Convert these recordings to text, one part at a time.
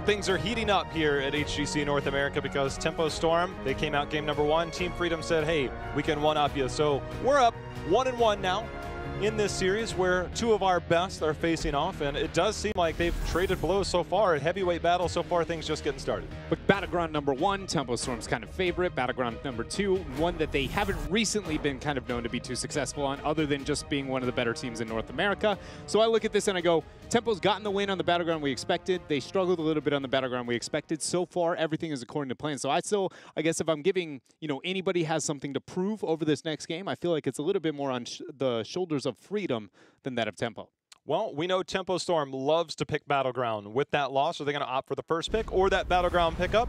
Well, things are heating up here at HGC North America because Tempo Storm, they came out game number 1. Team Freedom said, hey, we can one-up you. So we're up 1-1 now in this series where 2 of our best are facing off, and it does seem like they've traded blows so far. At heavyweight battle so far, things just getting started. But Battleground number 1, Tempo Storm's kind of favorite. Battleground number 2, one that they haven't recently been kind of known to be too successful on, other than just being one of the better teams in North America. So I look at this and I go, Tempo's gotten the win on the Battleground we expected. They struggled a little bit on the Battleground we expected. So far, everything is according to plan. So I guess if I'm giving, anybody has something to prove over this next game, I feel like it's a little bit more on the shoulders of Freedom than that of Tempo. Well, we know Tempo Storm loves to pick Battleground. With that loss, are they going to opt for the first pick or that Battleground pickup?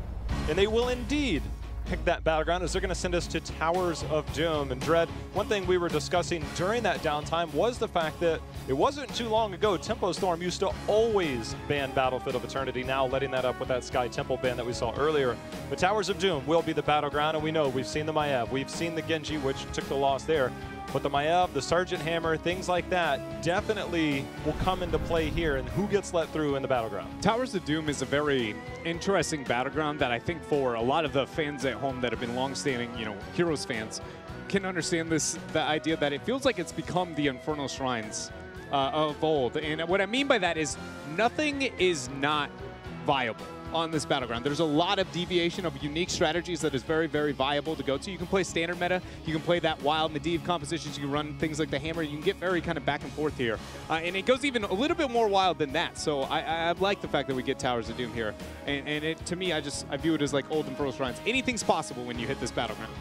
And they will indeed pick that Battleground, as they're going to send us to Towers of Doom. And Dread, one thing we were discussing during that downtime was the fact that it wasn't too long ago Tempo Storm used to always ban Battlefield of Eternity, now letting that up with that Sky Temple ban that we saw earlier. But Towers of Doom will be the Battleground, and we know we've seen the Maiev, we've seen the Genji, which took the loss there. But the Maiev, the Sergeant Hammer, things like that definitely will come into play here, and who gets let through in the Battleground. Towers of Doom is a very interesting Battleground that I think for a lot of the fans at home that have been long-standing, Heroes fans, can understand the idea that it feels like it's become the Infernal Shrines of old. And what I mean by that is nothing is not viable on this Battleground. There's a lot of deviation of unique strategies that is very, very viable to go to. You can play standard meta, you can play that wild Medivh compositions, you can run things like the Hammer, you can get very kind of back and forth here. And it goes even a little bit more wild than that. So I like the fact that we get Towers of Doom here. And to me, I view it as like old Infernal Shrines. Anything's possible when you hit this Battleground.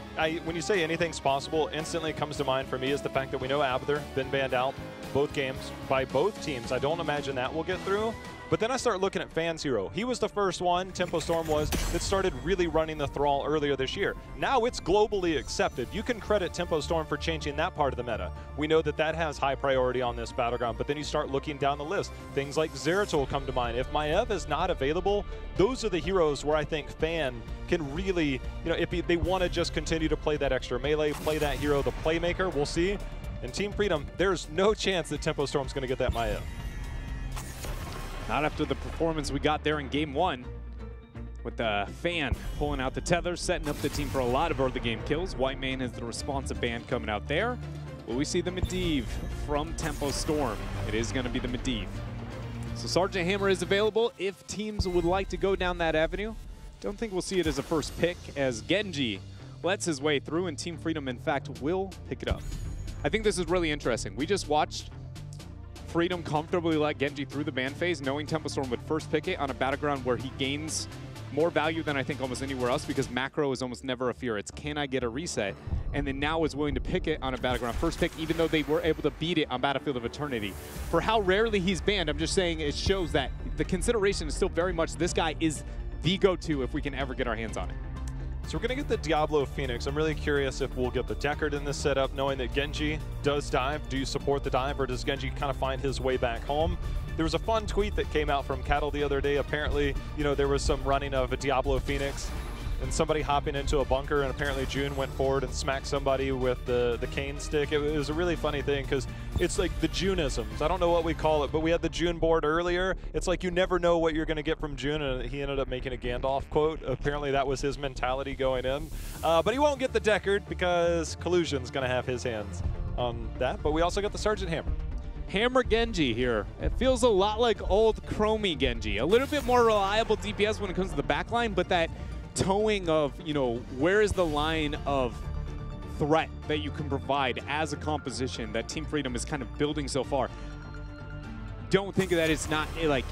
When you say anything's possible, instantly comes to mind for me is the fact that we know Abathur been banned out both games by both teams. I don't imagine that will get through. But then I start looking at Fans Hero. He was the first one, Tempo Storm was, that started really running the Thrall earlier this year. Now it's globally accepted. You can credit Tempo Storm for changing that part of the meta. We know that that has high priority on this Battleground, but then you start looking down the list. Things like Zeratul come to mind. If Maiev is not available, those are the heroes where I think Fan can really, if they want to just continue to play that extra melee, play that hero, the playmaker, we'll see. And Team Freedom, there's no chance that Tempo Storm's going to get that Maiev. Not after the performance we got there in game 1 with the Fan pulling out the tether, setting up the team for a lot of early game kills. Whitemane is the responsive band coming out there. Will we see the Medivh from Tempo Storm? It is going to be the Medivh. So Sergeant Hammer is available if teams would like to go down that avenue. Don't think we'll see it as a first pick, as Genji lets his way through, and Team Freedom, in fact, will pick it up. I think this is really interesting. We just watched Freedom comfortably let Genji through the ban phase, knowing Tempo Storm would first pick it on a Battleground where he gains more value than I think almost anywhere else, because macro is almost never a fear. It's can I get a reset? And then now is willing to pick it on a Battleground first pick, even though they were able to beat it on Battlefield of Eternity. For how rarely he's banned, I'm just saying it shows that the consideration is still very much this guy is the go-to if we can ever get our hands on it. So we're going to get the Diablo Phoenix. I'm really curious if we'll get the Deckard in this setup, knowing that Genji does dive. Do you support the dive, or does Genji kind of find his way back home? There was a fun tweet that came out from Cattle the other day. Apparently, there was some running of a Diablo Phoenix and somebody hopping into a bunker, and apparently June went forward and smacked somebody with the cane stick. It was a really funny thing because it's like the Juneisms. I don't know what we call it, but we had the June board earlier. It's like you never know what you're going to get from June, and he ended up making a Gandalf quote. Apparently that was his mentality going in. But he won't get the Deckard because Collusion's going to have his hands on that. But we also got the Sergeant Hammer. Hammer Genji here. It feels a lot like old Chromie Genji. A little bit more reliable DPS when it comes to the backline, but that towing of, where is the line of threat that you can provide as a composition that Team Freedom is kind of building so far. Don't think that it's not like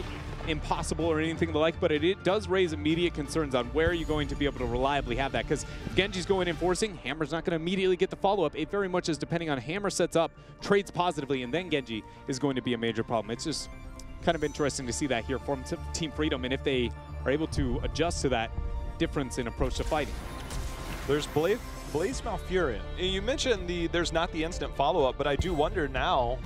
impossible or anything like, but it does raise immediate concerns on where you're going to be able to reliably have that, because if Genji's going in forcing, Hammer's not going to immediately get the follow-up. It very much is depending on Hammer sets up, trades positively, and then Genji is going to be a major problem. It's just kind of interesting to see that here from Team Freedom, and if they are able to adjust to that difference in approach to fighting. There's Blaze Malfurion. You mentioned there's not the instant follow-up, but I do wonder now,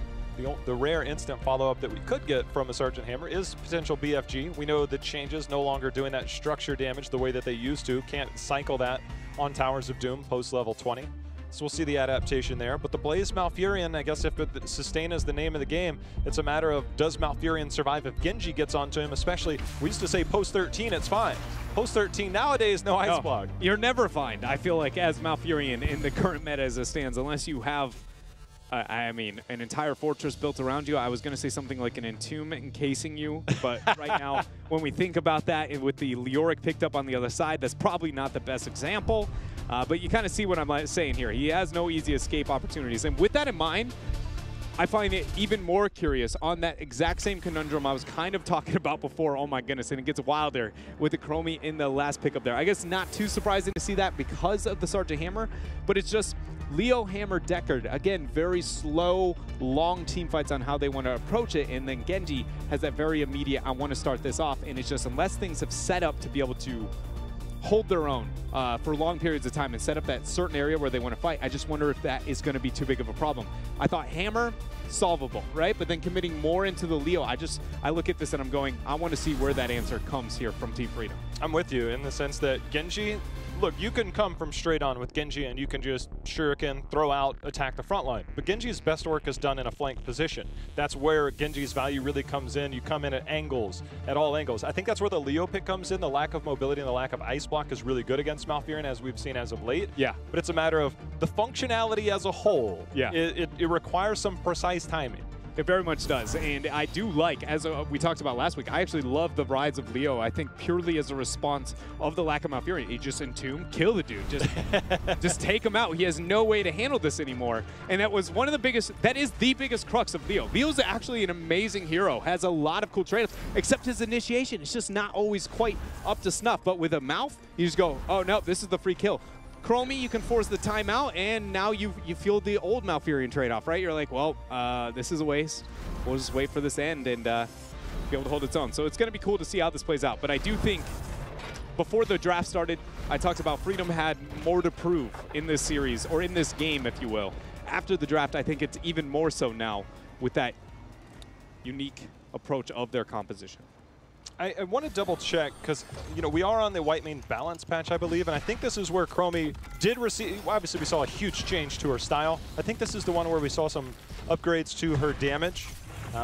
the rare instant follow-up that we could get from a Sergeant Hammer is potential BFG. We know the changes no longer doing that structure damage the way that they used to. Can't cycle that on Towers of Doom post level 20. So we'll see the adaptation there. But the Blaze Malfurion, I guess if Sustain is the name of the game, it's a matter of does Malfurion survive if Genji gets onto him, especially, we used to say post 13, it's fine. Post 13 nowadays, no ice block. You're never fine, I feel like, as Malfurion in the current meta as it stands, unless you have, I mean, an entire fortress built around you. I was going to say something like an entomb encasing you, but right now, when we think about that, and with the Leoric picked up on the other side, that's probably not the best example. But you kind of see what I'm saying here. He has no easy escape opportunities. And with that in mind, I find it even more curious on that exact same conundrum I was kind of talking about before. Oh my goodness, and it gets wilder with the Chromie in the last pickup there. I guess not too surprising to see that because of the Sergeant Hammer, but it's just Leo, Hammer, Deckard. Again, very slow, long team fights on how they want to approach it, and then Genji has that very immediate, I want to start this off, and it's just unless things have set up to be able to hold their own for long periods of time and set up that certain area where they want to fight, I just wonder if that is going to be too big of a problem. I thought Hammer, solvable, right? But then committing more into the Leo, I look at this and I'm going, I want to see where that answer comes here from Team Freedom. I'm with you in the sense that Genji, look, you can come from straight on with Genji and you can just shuriken, throw out, attack the front line. But Genji's best work is done in a flank position. That's where Genji's value really comes in. You come in at angles, at all angles. I think that's where the Leo pick comes in. The lack of mobility and the lack of ice block is really good against Malfurion, as we've seen as of late. Yeah. But it's a matter of the functionality as a whole. Yeah. It requires some precise timing. It very much does, and I do like, as we talked about last week, I actually love the rise of Leo. I think purely as a response of the lack of Malfurion. He just entomb, kill the dude, just take him out. He has no way to handle this anymore, and that was one of the biggest, that is the biggest crux of Leo. Leo's actually an amazing hero, has a lot of cool trade-offs, except his initiation. It's just not always quite up to snuff, but with a mouth, you just go, oh no, this is the free kill. Chromie, you can force the timeout, and now you feel the old Malfurion trade-off, right? You're like, well, this is a waste. We'll just wait for this end and be able to hold its own. So it's going to be cool to see how this plays out. But I do think before the draft started, I talked about Freedom had more to prove in this series, or in this game, if you will. After the draft, I think it's even more so now with that unique approach of their composition. I want to double check because, you know, we are on the Whitemane balance patch, I believe, and I think this is where Chromie did receive, obviously we saw a huge change to her style. I think this is the one where we saw some upgrades to her damage.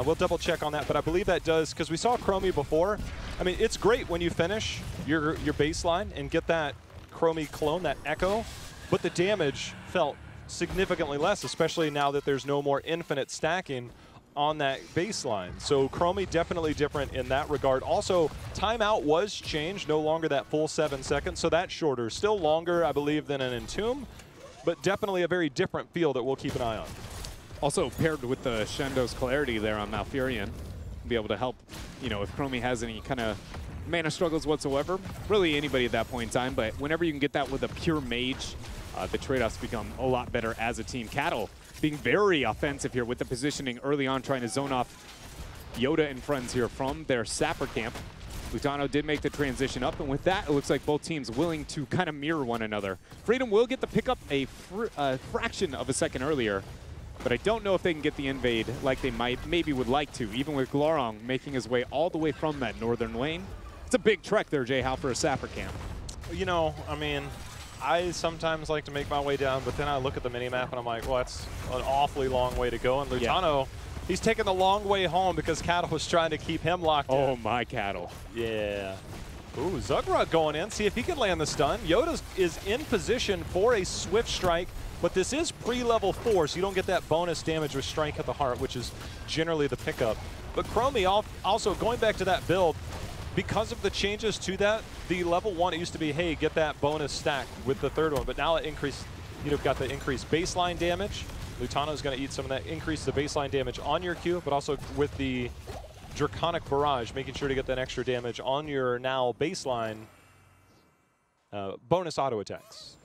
We'll double check on that, but I believe that does, because we saw Chromie before. I mean, it's great when you finish your baseline and get that Chromie clone, that echo, but the damage felt significantly less, especially now that there's no more infinite stacking on that baseline. So Chromie definitely different in that regard. Also, timeout was changed, no longer that full 7 seconds, so that's shorter. Still longer, I believe, than an Entomb, but definitely a very different feel that we'll keep an eye on. Also paired with the Shendo's Clarity there on Malfurion, be able to help, you know, if Chromie has any kind of mana struggles whatsoever, really anybody at that point in time, but whenever you can get that with a pure mage, the trade-offs become a lot better as a team. Cattle being very offensive here with the positioning early on, trying to zone off Yoda and friends here from their sapper camp. Lutano did make the transition up, and with that, it looks like both teams willing to kind of mirror one another. Freedom will get the pickup a fraction of a second earlier, but I don't know if they can get the invade like they maybe would like to, even with Glorong making his way all the way from that northern lane. It's a big trek there, Jay Howe, for a sapper camp. You know, I mean, I sometimes like to make my way down, but then I look at the minimap and I'm like, well, that's an awfully long way to go. And Lutano, he's taking the long way home because Cattle was trying to keep him locked in. Oh, my Cattle. Yeah. Ooh, Zugrug going in. See if he can land the stun. Yoda is in position for a swift strike, but this is pre-level 4, so you don't get that bonus damage with Strike at the heart, which is generally the pickup. But Chromie, also going back to that build, because of the changes to that, the level 1, it used to be, hey, get that bonus stack with the third one, but now it increased, you know, got the increased baseline damage. Lutano's going to eat some of that, increase the baseline damage on your Q, but also with the Draconic Barrage, making sure to get that extra damage on your now baseline bonus auto attacks.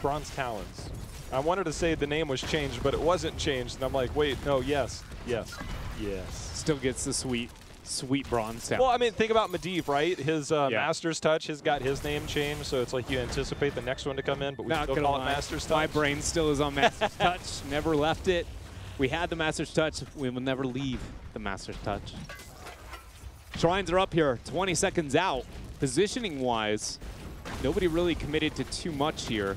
Bronze Talons. I wanted to say the name was changed, but it wasn't changed, and I'm like, wait, no, yes. Still gets the sweet bronze talent. Well, I mean, think about Medivh, right? His Master's Touch has got his name changed, so it's like you anticipate the next one to come in, but we still call it Master's Touch. My brain still is on Master's Touch. Never left it. We had the Master's Touch. We will never leave the Master's Touch. Shrines are up here, 20 seconds out. Positioning-wise, nobody really committed to too much here.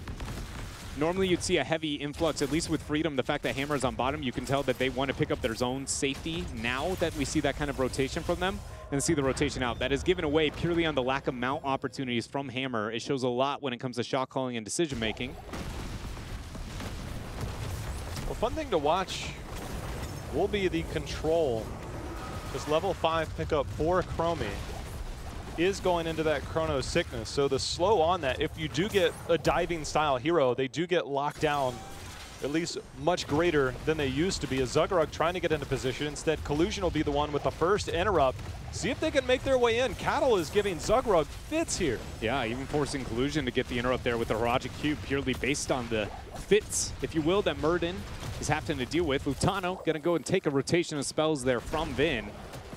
Normally you'd see a heavy influx, at least with Freedom. The fact that Hammer is on bottom, you can tell that they want to pick up their zone safety now that we see that kind of rotation from them and see the rotation out. That is given away purely on the lack of mount opportunities from Hammer. It shows a lot when it comes to shot calling and decision making. Well, fun thing to watch will be the control. This level 5 pickup for Chromie is going into that Chrono Sickness. So the slow on that, if you do get a diving style hero, they do get locked down at least much greater than they used to be. As Zugrug trying to get into position. Instead, Collusion will be the one with the first interrupt. See if they can make their way in. Cattle is giving Zugrug fits here. Yeah, even forcing Collusion to get the interrupt there with the Haragic Cube, purely based on the fits, if you will, that Murden is having to deal with. Lutano gonna go and take a rotation of spells there from Vin.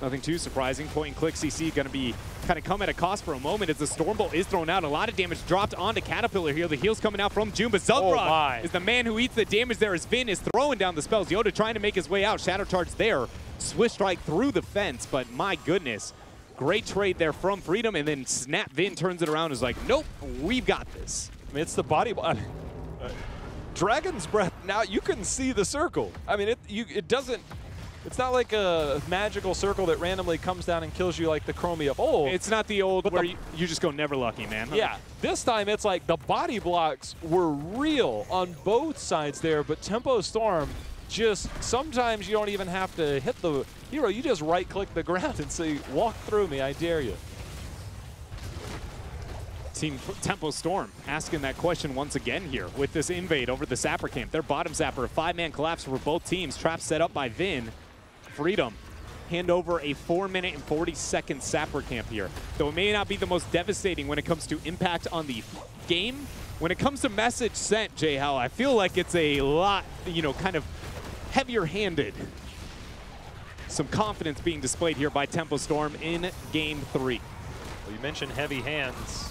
Nothing too surprising. Point and click CC going to be kind of come at a cost for a moment as the Stormbolt is thrown out. A lot of damage dropped onto Caterpillar here. The heal's coming out from June, but Zugrug is the man who eats the damage there as Vin is throwing down the spells. Yoda trying to make his way out. Shadow Charge there. Swift Strike through the fence, but my goodness. Great trade there from Freedom, and then Snap Vin turns it around and is like, nope, we've got this. I mean, it's the body... Dragon's Breath, now you can see the circle. I mean, it doesn't... It's not like a magical circle that randomly comes down and kills you like the Chromie of old. It's not the old where you just go never lucky, man. Yeah, this time it's like the body blocks were real on both sides there, but Tempo Storm just, sometimes you don't even have to hit the hero. You just right-click the ground and say, walk through me, I dare you. Team Tempo Storm asking that question once again here with this invade over the Sapper camp. Their bottom Zapper, a 5-man collapse for both teams. Trap set up by Vin. Freedom hand over a 4-minute and 40-second Sapper camp here. Though it may not be the most devastating when it comes to impact on the game, when it comes to message sent, Jay Howell, I feel like it's a lot, you know, kind of heavier-handed. Some confidence being displayed here by Tempo Storm in Game 3. Well, you mentioned heavy hands.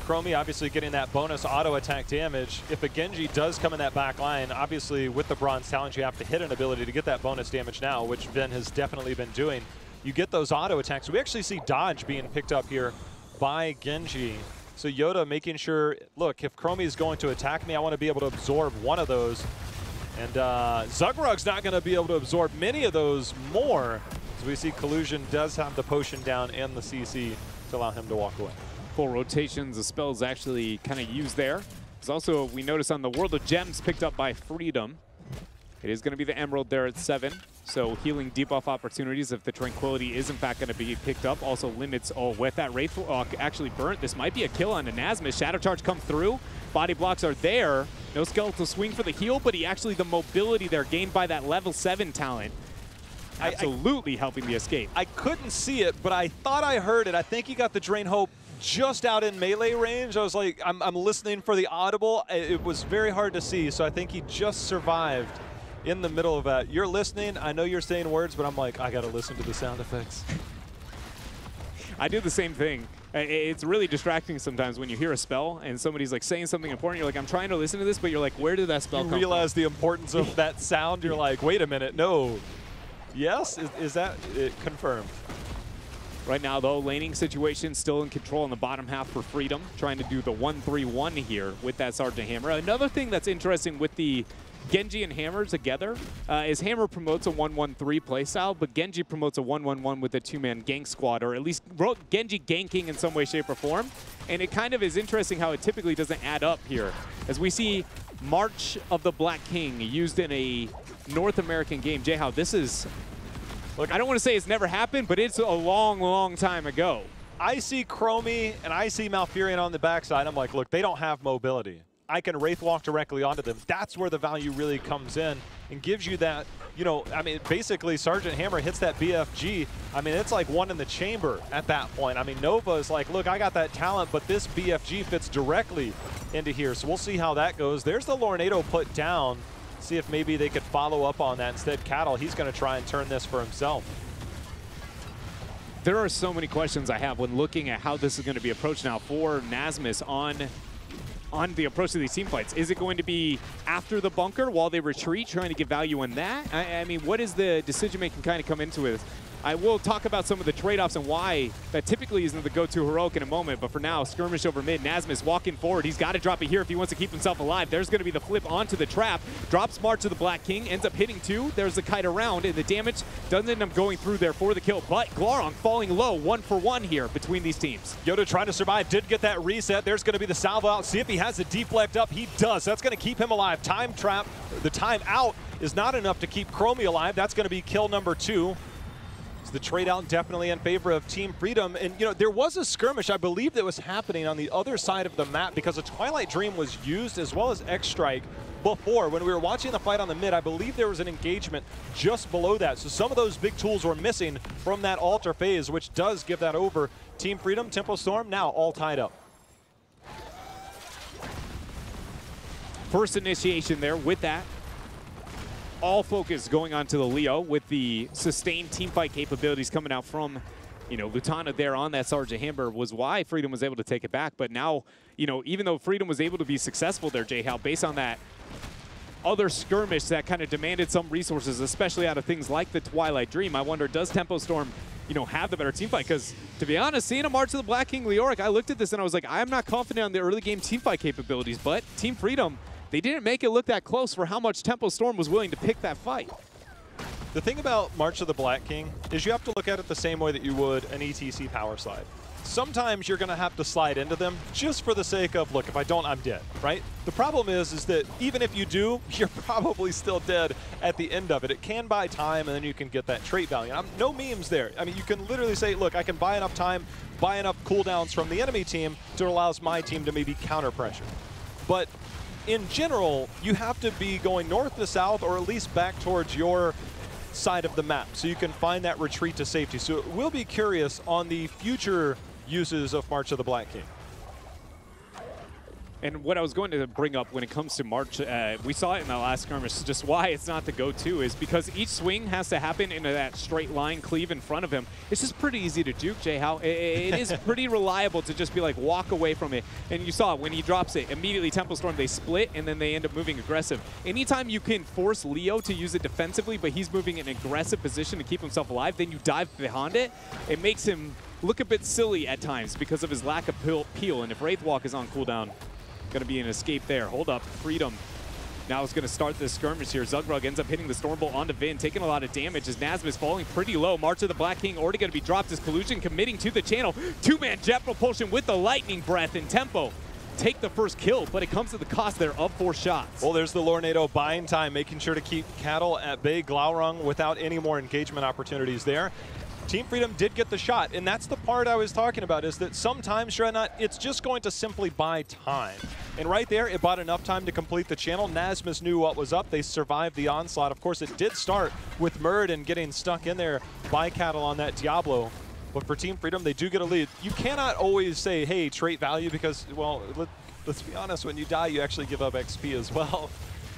Chromie obviously getting that bonus auto attack damage. If a Genji does come in that back line, obviously with the Bronze Talent, you have to hit an ability to get that bonus damage now, which Vin has definitely been doing. You get those auto attacks. We actually see dodge being picked up here by Genji. So Yoda making sure, look, if Chromie is going to attack me, I want to be able to absorb one of those. And Zugrug's not going to be able to absorb many of those more. So we see Collusion does have the potion down and the CC to allow him to walk away. Full rotations, the spells actually kind of used there. There's also, we notice on the World of Gems picked up by Freedom. It is going to be the Emerald there at 7. So healing debuff opportunities if the Tranquility is in fact going to be picked up. Also limits, with that Wraithwalk actually burnt. This might be a kill on Anasmus. Shadow Charge comes through. Body blocks are there. No skeletal swing for the heal, but he actually, the mobility there gained by that level 7 talent. Absolutely helping the escape. I couldn't see it, but I thought I heard it. I think he got the Drain Hope just out in melee range. I was like, I'm listening for the audible. It was very hard to see, so I think he just survived in the middle of that. You're listening, I know you're saying words, but I'm like, I gotta listen to the sound effects. I do the same thing. It's really distracting sometimes when you hear a spell and somebody's like saying something important. You're like, I'm trying to listen to this, but you're like, where did that spell come from? You realize the importance of that sound. You're like, wait a minute, no. Yes, is that confirmed? Right now, though, laning situation still in control in the bottom half for Freedom, trying to do the 1-3-1 here with that Sergeant Hammer. Another thing that's interesting with the Genji and Hammer together is Hammer promotes a 1-1-3 playstyle, but Genji promotes a 1-1-1 with a 2-man gank squad, or at least Genji ganking in some way, shape, or form. And it kind of is interesting how it typically doesn't add up here. As we see March of the Black King used in a North American game. Jay-How, this is... Look, I don't want to say it's never happened, but it's a long, long time ago. I see Chromie and I see Malfurion on the backside. I'm like, look, they don't have mobility. I can Wraithwalk directly onto them. That's where the value really comes in and gives you that, you know, I mean, basically Sergeant Hammer hits that BFG. I mean, it's like one in the chamber at that point. I mean, Nova is like, look, I got that talent, but this BFG fits directly into here. So we'll see how that goes. There's the Lornado put down. See if maybe they could follow up on that. Instead, Cattle, he's going to try and turn this for himself. There are so many questions I have when looking at how this is going to be approached now for Nasmus on the approach to these team fights. Is it going to be after the bunker while they retreat, trying to get value on that? I mean, what is the decision-making kind of come into it? I will talk about some of the trade-offs and why that typically isn't the go-to heroic in a moment, but for now, skirmish over mid. Nasmus walking forward. He's got to drop it here if he wants to keep himself alive. There's going to be the flip onto the trap. Drops March to the Black King, ends up hitting 2. There's the kite around, and the damage doesn't end up going through there for the kill, but Glorong falling low, 1-for-1 here between these teams. Yoda trying to survive, did get that reset. There's going to be the salvo out. See if he has a deflect up. He does. That's going to keep him alive. Time trap, the time out is not enough to keep Chromie alive. That's going to be kill number 2. The trade out definitely in favor of Team Freedom. And, you know, there was a skirmish, I believe, that was happening on the other side of the map because a Twilight Dream was used as well as X-Strike before. When we were watching the fight on the mid, I believe there was an engagement just below that. So some of those big tools were missing from that altar phase, which does give that over. Team Freedom, Tempo Storm, now all tied up. First initiation there with that. All focus going on to the Leo with the sustained teamfight capabilities coming out from, you know, Lutana there on that Sergeant Hammer was why Freedom was able to take it back. But now, you know, even though Freedom was able to be successful there, J-Hal, based on that other skirmish that kind of demanded some resources, especially out of things like the Twilight Dream, I wonder, does Tempo Storm, you know, have the better teamfight? Because, to be honest, seeing a March of the Black King Leoric, I looked at this and I was like, I'm not confident on the early game teamfight capabilities, but Team Freedom, they didn't make it look that close for how much Tempo Storm was willing to pick that fight. The thing about March of the Black King is you have to look at it the same way that you would an ETC power slide. Sometimes you're going to have to slide into them just for the sake of, look, if I don't, I'm dead, right? The problem is that even if you do, you're probably still dead at the end of it. It can buy time, and then you can get that trait value. No memes there. I mean, you can literally say, look, I can buy enough time, buy enough cooldowns from the enemy team to allow my team to maybe counter pressure. But in general, you have to be going north to south or at least back towards your side of the map so you can find that retreat to safety. So we'll be curious on the future uses of March of the Black King. And what I was going to bring up when it comes to March, we saw it in the last skirmish, just why it's not the go-to is because each swing has to happen into that straight line cleave in front of him. It's just pretty easy to juke, J-How. It is pretty reliable to just be like, walk away from it. And you saw it when he drops it, immediately Tempo Storm, they split, and then they end up moving aggressive. Anytime you can force Leo to use it defensively, but he's moving in an aggressive position to keep himself alive, then you dive behind it. It makes him look a bit silly at times because of his lack of peel. And if Wraithwalk is on cooldown, going to be an escape there. Hold up, Freedom. Now it's going to start this skirmish here. Zugrug ends up hitting the Stormbolt onto Vin, taking a lot of damage as Nasmus falling pretty low. March of the Black King already going to be dropped as Collusion committing to the channel. Two-man jet propulsion with the Lightning Breath and Tempo. Take the first kill, but it comes at the cost there of 4 shots. Well, there's the Lornado buying time, making sure to keep Cattle at bay. Glaurung without any more engagement opportunities there. Team Freedom did get the shot, and that's the part I was talking about, is that sometimes, Dreadnought, it's just going to simply buy time. And right there, it bought enough time to complete the channel. Nasmus knew what was up. They survived the onslaught. Of course, it did start with Murd getting stuck in there by Cattle on that Diablo. But for Team Freedom, they do get a lead. You cannot always say, hey, trait value, because, well, let's be honest, when you die, you actually give up XP as well.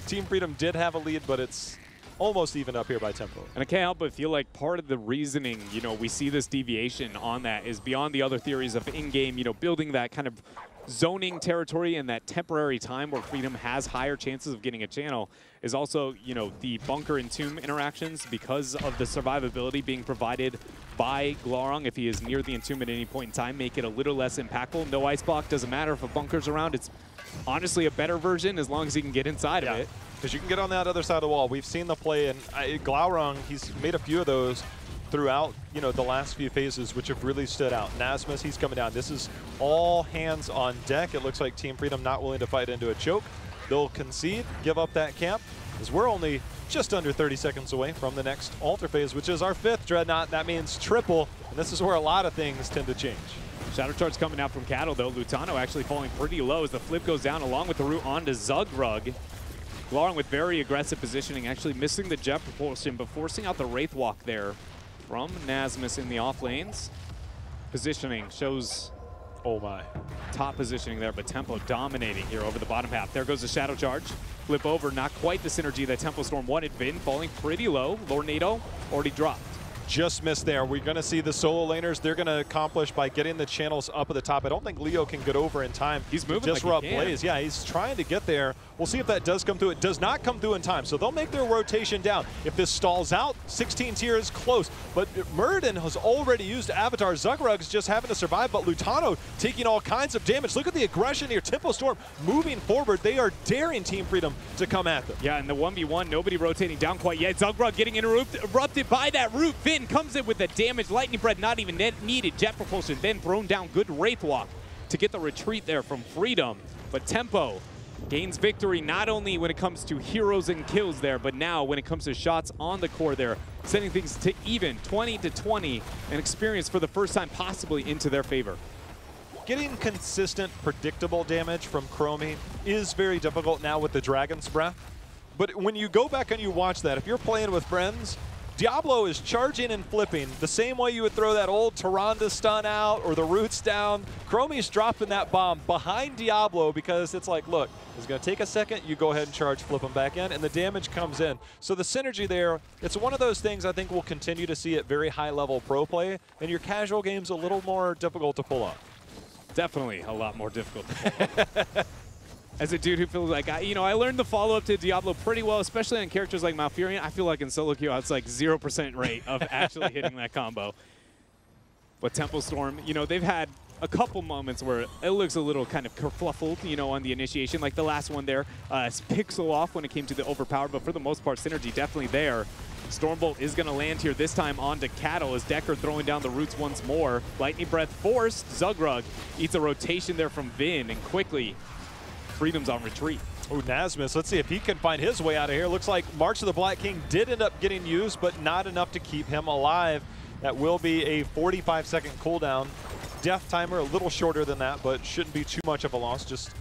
Team Freedom did have a lead, but it's almost even up here by Tempo. And I can't help but feel like part of the reasoning, you know, we see this deviation on that is beyond the other theories of in-game, you know, building that kind of zoning territory and that temporary time where Freedom has higher chances of getting a channel is also, you know, the bunker and tomb interactions because of the survivability being provided by Glaurung if he is near the entomb at any point in time, make it a little less impactful. No ice block, doesn't matter if a bunker's around. It's honestly a better version as long as he can get inside of it. Because you can get on that other side of the wall. We've seen the play, and Glaurung, he's made a few of those throughout, you know, the last few phases, which have really stood out. Nasmus, he's coming down. This is all hands on deck. It looks like Team Freedom not willing to fight into a choke. They'll concede, give up that camp, as we're only just under 30 seconds away from the next altar phase, which is our 5th Dreadnought. That means triple, and this is where a lot of things tend to change. Shadow Charge coming out from Cattle, though. Lutano actually falling pretty low as the flip goes down along with the root onto Zugrug. Glaurung with very aggressive positioning, actually missing the jet propulsion, but forcing out the Wraithwalk there from Nasmus in the off lanes. Positioning shows, oh my, top positioning there, but Tempo dominating here over the bottom half. There goes the Shadow Charge. Flip over, not quite the synergy that Tempo Storm wanted. Vin falling pretty low. Lornado already dropped. just missed there. We're going to see the solo laners. They're going to accomplish by getting the channels up at the top. I don't think Leo can get over in time. He's moving disrupt like he can. Blaze. Yeah, he's trying to get there. We'll see if that does come through. It does not come through in time, so they'll make their rotation down. If this stalls out, 16 tier is close. But Muradin has already used Avatar. Zugrug's just having to survive, but Lutano taking all kinds of damage. Look at the aggression here. Tempo Storm moving forward. They are daring Team Freedom to come at them. Yeah, and the 1v1, nobody rotating down quite yet. Zugrug getting interrupted by that root. Finn comes in with the damage. Lightning Breath not even needed. Jet Propulsion then thrown down. Good Wraithwalk to get the retreat there from Freedom. But Tempo gains victory not only when it comes to heroes and kills there, but now when it comes to shots on the core there, sending things to even 20-20, and experience for the first time possibly into their favor. Getting consistent, predictable damage from Chromie is very difficult now with the Dragon's Breath. But when you go back and you watch that, if you're playing with friends, Diablo is charging and flipping the same way you would throw that old Tyrande stun out or the roots down. Chromie's dropping that bomb behind Diablo because it's like, look, it's going to take a second, you go ahead and charge, flip them back in, and the damage comes in. So the synergy there, it's one of those things I think we'll continue to see at very high-level pro play, and your casual game's a little more difficult to pull off. Definitely a lot more difficult to pull off. As a dude who feels like, I learned the follow-up to Diablo pretty well, especially on characters like Malfurion. I feel like in solo queue, it's like 0% rate of actually hitting that combo. But Tempo Storm, they've had a couple moments where it looks a little kind of kerfluffled, on the initiation, like the last one there. Pixel off when it came to the overpower, but for the most part, synergy definitely there. Stormbolt is going to land here, this time onto Cattle as Decker throwing down the roots once more. Lightning Breath forced. Zugrug eats a rotation there from Vin, and quickly Freedom's on retreat. Oh, Nasmus, let's see if he can find his way out of here. Looks like March of the Black King did end up getting used, but not enough to keep him alive. That will be a 45-second cooldown. Death timer a little shorter than that, but shouldn't be too much of a loss, just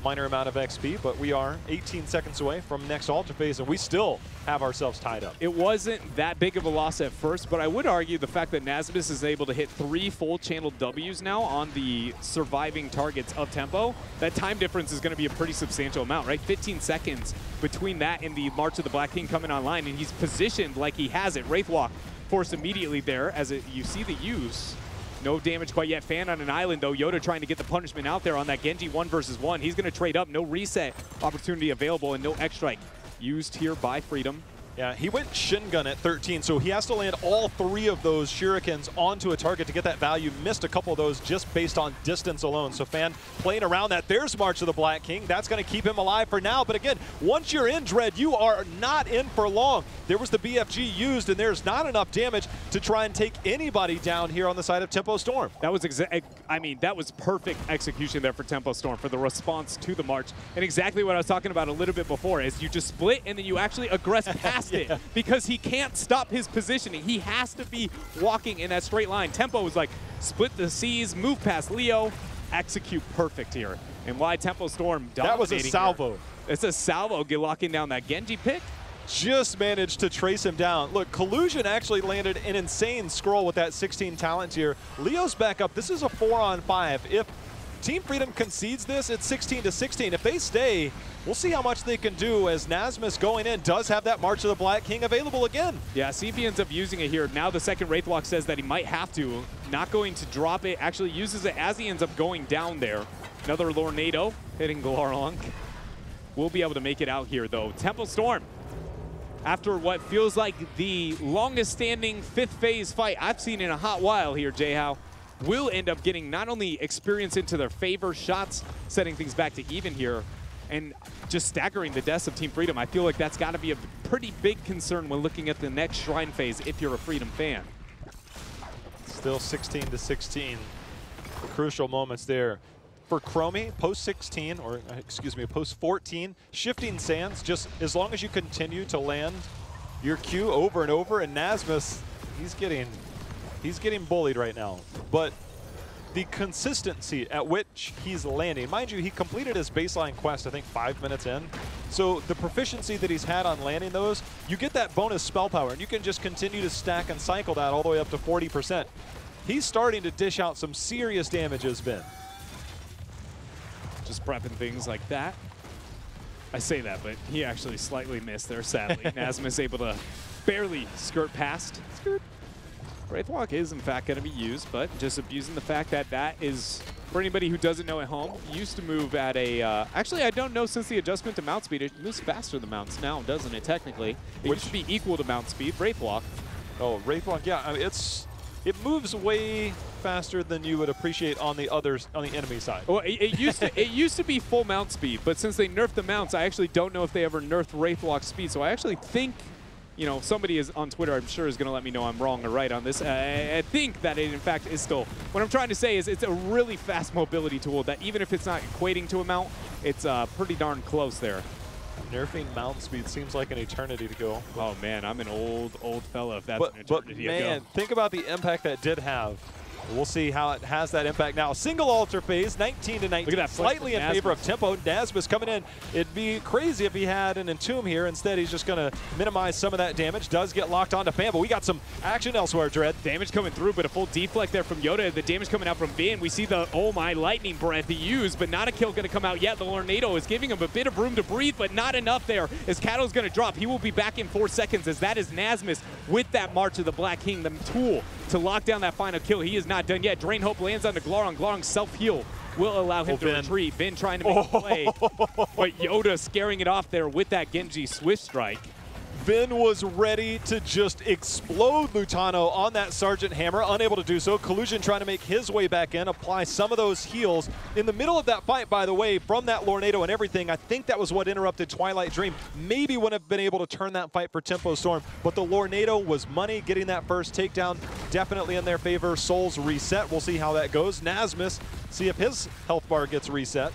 minor amount of XP. But we are 18 seconds away from next altar phase, and we still have ourselves tied up. It wasn't that big of a loss at first, but I would argue the fact that Nasmus is able to hit 3 full channel Ws now on the surviving targets of Tempo, that time difference is going to be a pretty substantial amount, right? 15 seconds between that and the March of the Black King coming online, and he's positioned like he has it. Wraithwalk forced immediately there as you see the use. No damage quite yet. Fan on an island, though. Yoda trying to get the punishment out there on that Genji 1 versus 1. He's going to trade up. No reset opportunity available and no X-Strike used here by Freedom. Yeah, he went Shin Gun at 13, so he has to land all 3 of those shurikens onto a target to get that value. Missed a couple of those just based on distance alone. So Fan playing around that. There's March of the Black King. That's going to keep him alive for now. But again, once you're in Dread, you are not in for long. There was the BFG used, and there's not enough damage to try and take anybody down here on the side of Tempo Storm. That was that was perfect execution there for Tempo Storm for the response to the March. And exactly what I was talking about a little bit before is you just split and then you actually aggress past it because he can't stop his positioning. He has to be walking in that straight line. Tempo was like, split the seas, move past Leo, execute perfect here. And why Tempo Storm dominating. That was a salvo. Here. It's a salvo locking down that Genji pick. Just managed to trace him down. Look, Collusion actually landed an insane scroll with that 16 talent tier. Leo's back up. This is a 4-on-5. If Team Freedom concedes this, it's 16-16. If they stay, we'll see how much they can do as Nasmus going in does have that March of the Black King available again. Yeah, see if he ends up using it here. Now the second Wraithwalk says that he might have to. Not going to drop it, actually uses it as he ends up going down there. Another Lornado hitting Glarlong. We'll be able to make it out here though. Tempo Storm, after what feels like the longest standing 5th phase fight I've seen in a hot while here, J-How, will end up getting not only experience into their favor, shots setting things back to even here, and just staggering the deaths of Team Freedom. I feel like that's got to be a pretty big concern when looking at the next Shrine phase if you're a Freedom fan. Still 16-16. The crucial moments there. For Chromie, post 16, or excuse me, post 14, shifting sands, just as long as you continue to land your Q over and over, and Nasmus, he's getting bullied right now. But the consistency at which he's landing, mind you, he completed his baseline quest, I think 5 minutes in. So the proficiency that he's had on landing those, you get that bonus spell power, and you can just continue to stack and cycle that all the way up to 40%. He's starting to dish out some serious damage as Ben. Just prepping things like that. I say that, but he actually slightly missed there, sadly. Nasmus able to barely skirt past. Skirt. Wraithwalk is, in fact, going to be used, but just abusing the fact that that is, for anybody who doesn't know at home, used to move at a, actually, I don't know since the adjustment to mount speed, it moves faster than mounts now, doesn't it, technically? It used to be equal to mount speed, Wraithwalk. Oh, Wraithwalk, yeah, I mean, it moves way faster than you would appreciate on the enemy side. Well, it used to be full mount speed, but since they nerfed the mounts, I actually don't know if they ever nerfed Wraithwalk speed, so I actually think, you know, somebody is on Twitter, I'm sure, is going to let me know I'm wrong or right on this. I think that it, in fact, is still. What I'm trying to say is it's a really fast mobility tool that even if it's not equating to a mount, it's pretty darn close there. Nerfing mount speed seems like an eternity to go. Oh, man, I'm an old fella if that's an eternity but man, think about the impact that did have. We'll see how it has that impact now. Single altar phase, 19 to 19. Look at that, slightly in favor of Tempo. Nazmus coming in. It'd be crazy if he had an Entomb here. Instead, he's just going to minimize some of that damage. Does get locked onto Fan, but we got some action elsewhere, Dread. Damage coming through, but a full deflect there from Yoda. The damage coming out from Vin. We see the, oh my, lightning breath he used, but not a kill going to come out yet. The Lornado is giving him a bit of room to breathe, but not enough there as Cattle's going to drop. He will be back in 4 seconds as that is Nazmus with that March of the Black King, the tool to lock down that final kill. He is not done yet. Drain Hope lands on the Glorong. Glorong's self-heal will allow him to retreat. Vin trying to make a play, but Yoda scaring it off there with that Genji Swift Strike. Vin was ready to just explode Lutano on that Sergeant Hammer, unable to do so. Collusion trying to make his way back in, apply some of those heals. In the middle of that fight, by the way, from that Lornado and everything, I think that was what interrupted Twilight Dream. Maybe wouldn't have been able to turn that fight for Tempo Storm, but the Lornado was money. Getting that first takedown definitely in their favor. Souls reset. We'll see how that goes. Nazmus, see if his health bar gets reset.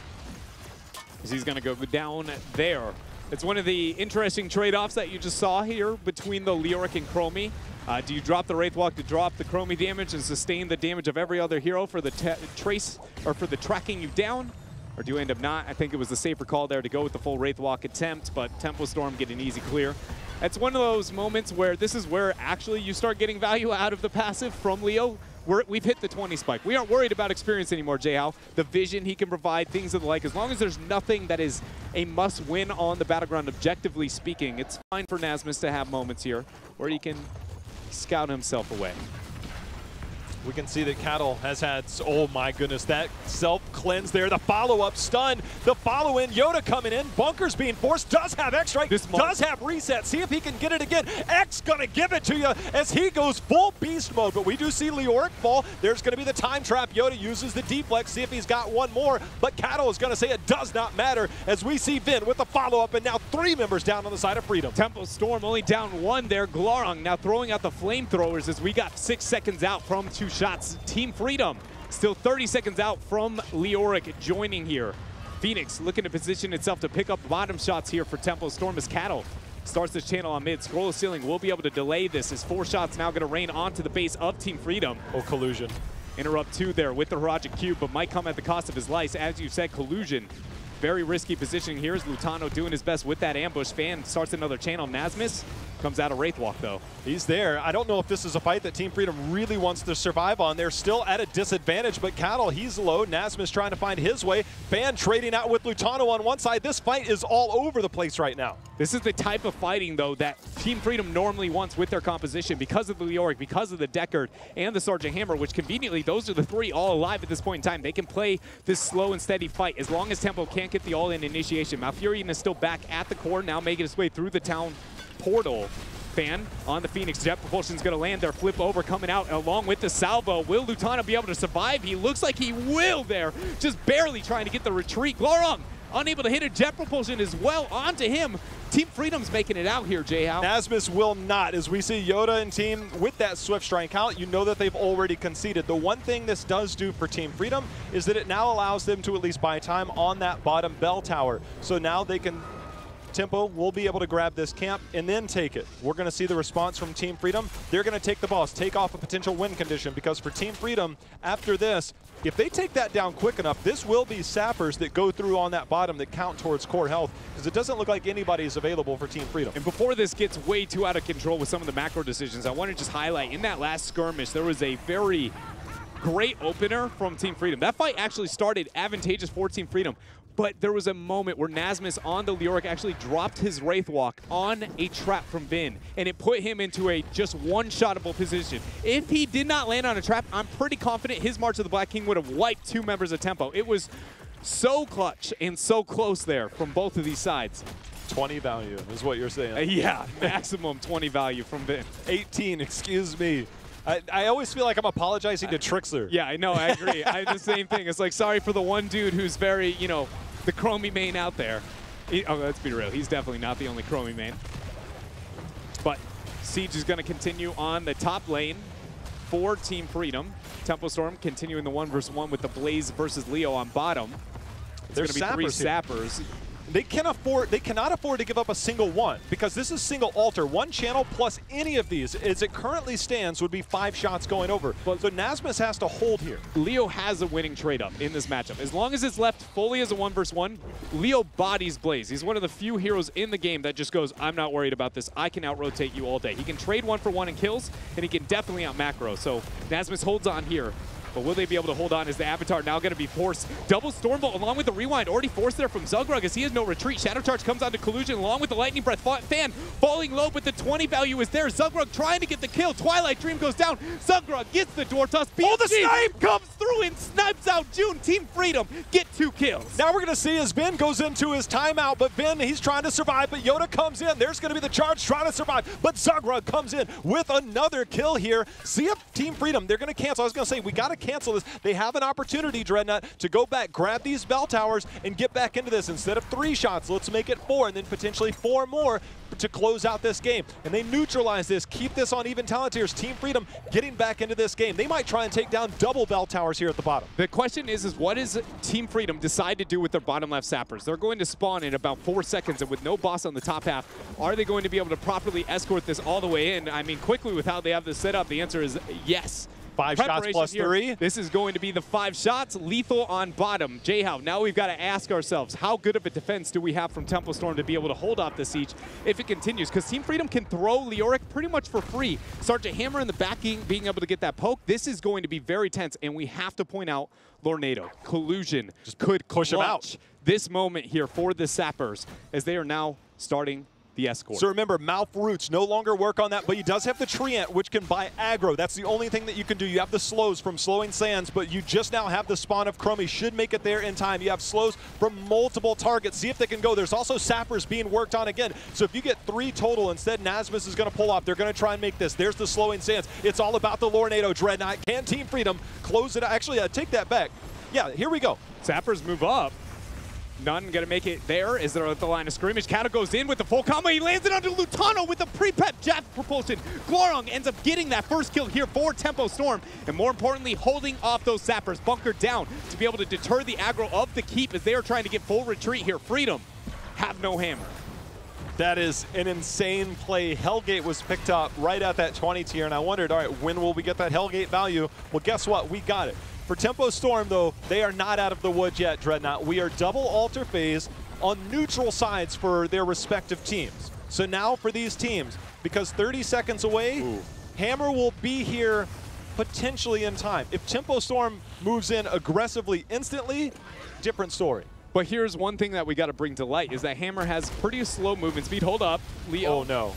He's going to go down there. It's one of the interesting trade-offs that you just saw here between the Leoric and Chromie. Do you drop the Wraithwalk to drop the Chromie damage and sustain the damage of every other hero for the trace or for the tracking you down? Or do you end up not? I think it was the safer call there to go with the full Wraithwalk attempt, but Tempo Storm get an easy clear. It's one of those moments where this is where actually you start getting value out of the passive from Leo. We've hit the 20 spike. We aren't worried about experience anymore, J-How. The vision he can provide, things of the like. As long as there's nothing that is a must-win on the battleground, objectively speaking, it's fine for Nazmus to have moments here where he can scout himself away. We can see that Cattle has had, oh my goodness, that self-cleanse there. The follow-up stun, the follow-in, Yoda coming in, Bunkers being forced, does have X-Strike, does have reset. See if he can get it again. X gonna give it to you as he goes full beast mode, but we do see Leoric fall. There's gonna be the time trap. Yoda uses the deflex, see if he's got one more, but Cattle is gonna say it does not matter as we see Vin with the follow-up and now 3 members down on the side of Freedom. Tempo Storm only down 1 there. Glorong now throwing out the flamethrowers as we got 6 seconds out from 2 shots. Team Freedom still 30 seconds out from Leoric joining here. Phoenix looking to position itself to pick up bottom shots here for Tempo Storm as Cattle starts this channel on mid. Scroll of Ceiling will be able to delay this as 4 shots now going to rain onto the base of Team Freedom. Oh, Collusion. Interrupt 2 there with the Haragic Cube, but might come at the cost of his life. As you said, Collusion. Very risky positioning here as Lutano doing his best with that ambush. Fan starts another channel. Nazmus comes out of Wraithwalk, though. He's there. I don't know if this is a fight that Team Freedom really wants to survive on. They're still at a disadvantage, but Cattle, he's low. Nazmus trying to find his way. Fan trading out with Lutano on one side. This fight is all over the place right now. This is the type of fighting, though, that Team Freedom normally wants with their composition because of the Leoric, because of the Deckard, and the Sergeant Hammer, which conveniently, those are the 3 all alive at this point in time. They can play this slow and steady fight as long as Tempo can't get the all-in initiation. Malfurion is still back at the core, now making his way through the town portal. Fan on the Phoenix. Jet Propulsion's going to land there. Flip over coming out along with the salvo. Will Lutano be able to survive? He looks like he will there. Just barely trying to get the retreat. Glorong unable to hit a Jet Propulsion as well onto him. Team Freedom's making it out here, J-How. Nazmus will not. As we see Yoda and team with that Swift Strike out, you know that they've already conceded. The one thing this does do for Team Freedom is that it now allows them to at least buy time on that bottom bell tower. So now they can Tempo will be able to grab this camp and then take it. We're going to see the response from Team Freedom. They're going to take the boss, take off a potential win condition, because for Team Freedom, after this, if they take that down quick enough, this will be sappers that go through on that bottom that count towards core health, because it doesn't look like anybody is available for Team Freedom. And before this gets way too out of control with some of the macro decisions, I want to just highlight, in that last skirmish, there was a very great opener from Team Freedom. That fight actually started advantageous for Team Freedom. But there was a moment where Nasmus on the Leoric actually dropped his Wraith Walk on a trap from Vin, and it put him into a just one-shottable position. If he did not land on a trap, I'm pretty confident his March of the Black King would have wiped 2 members of Tempo. It was so clutch and so close there from both of these sides. 20 value is what you're saying. Yeah, maximum 20 value from Vin. 18, excuse me. I always feel like I'm apologizing to Trixler. Yeah, I know, I agree. I have the same thing. It's like, sorry for the one dude who's very, you know, the Chromie main out there. Oh, let's be real. He's definitely not the only Chromie main. But Siege is going to continue on the top lane for Team Freedom. Tempo Storm continuing the 1v1 with the Blaze versus Leo on bottom. It's going to be 3 sappers. They cannot afford to give up a single one, because this is single altar. One channel plus any of these, as it currently stands, would be 5 shots going over. So Nasmus has to hold here. Leo has a winning trade-up in this matchup. As long as it's left fully as a 1v1, Leo bodies Blaze. He's one of the few heroes in the game that just goes, I'm not worried about this. I can out-rotate you all day. He can trade 1-for-1 in kills, and he can definitely out-macro. So Nasmus holds on here. But will they be able to hold on? Is the Avatar now going to be forced? Double Stormbolt along with the Rewind already forced there from Zugrug as he has no retreat. Shadow Charge comes onto Collusion along with the Lightning Breath. Fan falling low, but the 20 value is there. Zugrug trying to get the kill. Twilight Dream goes down. Zugrug gets the door toss. Oh, the snipe comes through and snipes out June. Team Freedom get 2 kills. Now we're going to see as Vin goes into his timeout, but Vin, he's trying to survive, but Yoda comes in. There's going to be the charge trying to survive, but Zugrug comes in with another kill here. See if Team Freedom, they're going to cancel. I was going to say, we got to cancel this. They have an opportunity, Dreadnought, to go back, grab these bell towers, and get back into this. Instead of 3 shots, let's make it 4, and then potentially 4 more to close out this game. And they neutralize this, keep this on even talent tiers. Team Freedom getting back into this game. They might try and take down double bell towers here at the bottom. The question is what does Team Freedom decide to do with their bottom left sappers? They're going to spawn in about 4 seconds, and with no boss on the top half, are they going to be able to properly escort this all the way in? I mean, quickly with how they have this set up, the answer is yes. 5 shots plus 3. This is going to be the 5 shots. Lethal on bottom. J-How, now we've got to ask ourselves, how good of a defense do we have from Tempo Storm to be able to hold off the siege if it continues? Because Team Freedom can throw Leoric pretty much for free. Sergeant Hammer in the backing, being able to get that poke. This is going to be very tense, and we have to point out Lornado. Collusion just could push him out. This moment here for the Sappers as they are now starting the escort. So remember, Mouth Roots no longer work on that, but he does have the Treant, which can buy aggro. That's the only thing that you can do. You have the slows from Slowing Sands, but you just now have the spawn of Chromie. Should make it there in time. You have slows from multiple targets. See if they can go. There's also sappers being worked on again. So if you get 3 total, instead Nasmus is going to pull off. They're going to try and make this. There's the Slowing Sands. It's all about the Lornado Dreadnought. Can Team Freedom close it? Actually, take that back. Yeah, here we go. Sappers move up. None going to make it there as they're at the line of scrimmage. Kata goes in with the full combo. He lands it onto Lutano with the pre-pep jet propulsion. Glorong ends up getting that first kill here for Tempo Storm. And more importantly, holding off those sappers bunkered down to be able to deter the aggro of the keep as they are trying to get full retreat here. Freedom have no hammer. That is an insane play. Hellgate was picked up right at that 20 tier, and I wondered, all right, when will we get that Hellgate value? Well, guess what? We got it. For Tempo Storm, though, they are not out of the woods yet, Dreadnought. We are double altar phase on neutral sides for their respective teams. So now for these teams, because 30 seconds away, Hammer will be here potentially in time. If Tempo Storm moves in aggressively instantly, different story. But here's one thing that we got to bring to light is that Hammer has pretty slow movement speed. Hold up. Leo. Oh, no.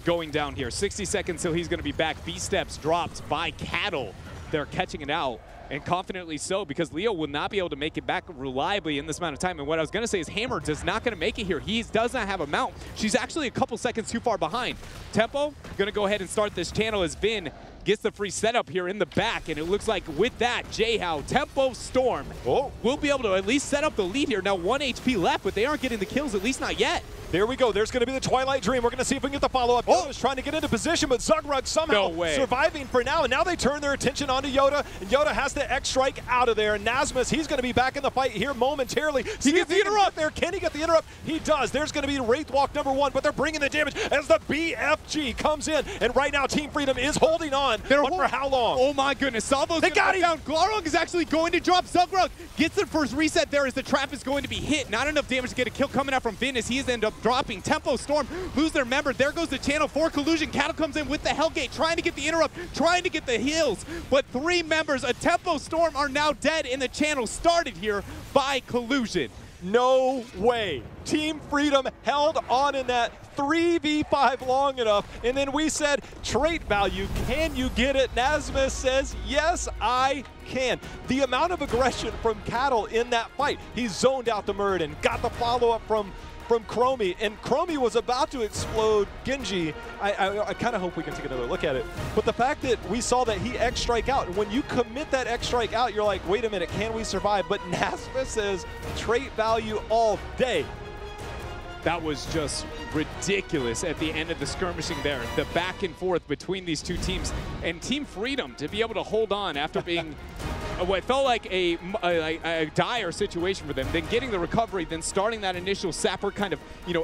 Going down here. 60 seconds till he's going to be back. B-steps dropped by Cattle. They're catching it out, and confidently so, because Leo will not be able to make it back reliably in this amount of time. And what I was going to say is Hammer does not going to make it here. He does not have a mount. She's actually a couple seconds too far behind. Tempo going to go ahead and start this channel as Vin gets the free setup here in the back, and it looks like with that, J-How, Tempo Storm will be able to at least set up the lead here. Now 1 HP left, but they aren't getting the kills, at least not yet. There we go. There's going to be the Twilight Dream. We're going to see if we can get the follow-up. Yoda's trying to get into position, but Zugrug somehow surviving for now. And now they turn their attention onto Yoda, and Yoda has the X-Strike out of there. And Nasmus, he's going to be back in the fight here momentarily. He gets the interrupt there. Can he get the interrupt? He does. There's going to be Wraith Walk #1, but they're bringing the damage as the BFG comes in. And right now, Team Freedom is holding on. But for how long? Oh my goodness. Salvo's they got him down. Glorong is actually going to drop. Zugrug gets the first reset there as the trap is going to be hit. Not enough damage to get a kill coming out from Vin as he is end up dropping. Tempo Storm lose their member. There goes the channel for Collusion. Cattle comes in with the Hellgate, trying to get the interrupt, trying to get the heals. But 3 members of Tempo Storm are now dead, and the channel started here by Collusion. No way. Team Freedom held on in that 3v5 long enough, and then we said, trait value, can you get it? Nasmus says, yes, I can. The amount of aggression from Cattle in that fight. He zoned out the Murd and got the follow-up from Chromie, and Chromie was about to explode Genji. I kind of hope we can take another look at it. But the fact that we saw that he X-Strike out, and when you commit that X-Strike out, you're like, wait a minute, can we survive? But Nasmus says trait value all day. That was just ridiculous at the end of the skirmishing there. The back and forth between these two teams, and Team Freedom to be able to hold on after being what felt like a dire situation for them, then getting the recovery, then starting that initial sapper kind of,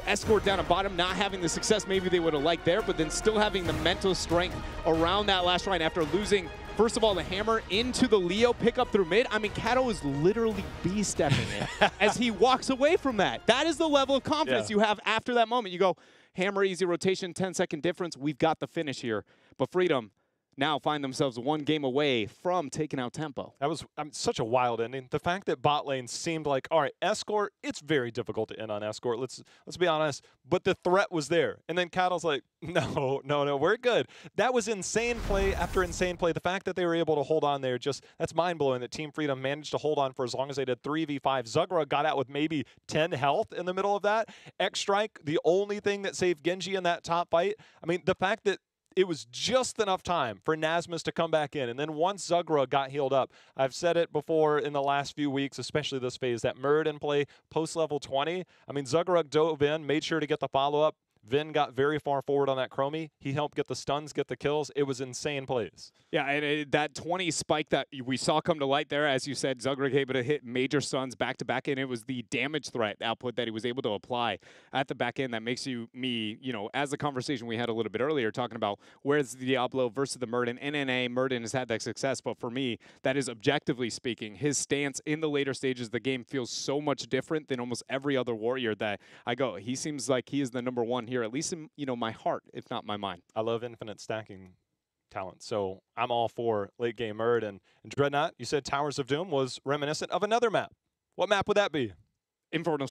escort down a bottom, not having the success maybe they would have liked there, but then still having the mental strength around that last round after losing, first of all, the hammer into the Leo pickup through mid. I mean, Kato is literally B-stepping it as he walks away from that. That is the level of confidence you have after that moment. You go, hammer, easy rotation, 10-second difference. We've got the finish here. But Freedom now find themselves one game away from taking out Tempo. That was such a wild ending. The fact that bot lane seemed like, all right, Escort, it's very difficult to end on Escort. Let's be honest. But the threat was there. And then Cattle's like, no, we're good. That was insane play after insane play. The fact that they were able to hold on there, that's mind-blowing that Team Freedom managed to hold on for as long as they did. 3v5. Zugra got out with maybe 10 health in the middle of that. X-Strike, the only thing that saved Genji in that top fight. I mean, the fact that it was just enough time for Nasmus to come back in. And then once Zugra got healed up, I've said it before in the last few weeks, especially this phase, that Murd in play post-level 20. I mean, Zugra dove in, made sure to get the follow-up. Vin got very far forward on that Chromie. He helped get the stuns, get the kills. It was insane plays. Yeah, and that 20 spike that we saw come to light there, as you said, Zugra able to hit major stuns back-to-back, and it was the damage threat output that he was able to apply at the back end that makes me, as the conversation we had a little bit earlier, talking about where's the Diablo versus the Murden. NNA, Murden has had that success, but for me, that is objectively speaking, his stance in the later stages of the game feels so much different than almost every other warrior that I go, he seems like he is the #1 here, at least in my heart, if not my mind. I love infinite stacking talent, so I'm all for late game Murd. And Dreadnought, you said Towers of Doom was reminiscent of another map. What map would that be? Infernal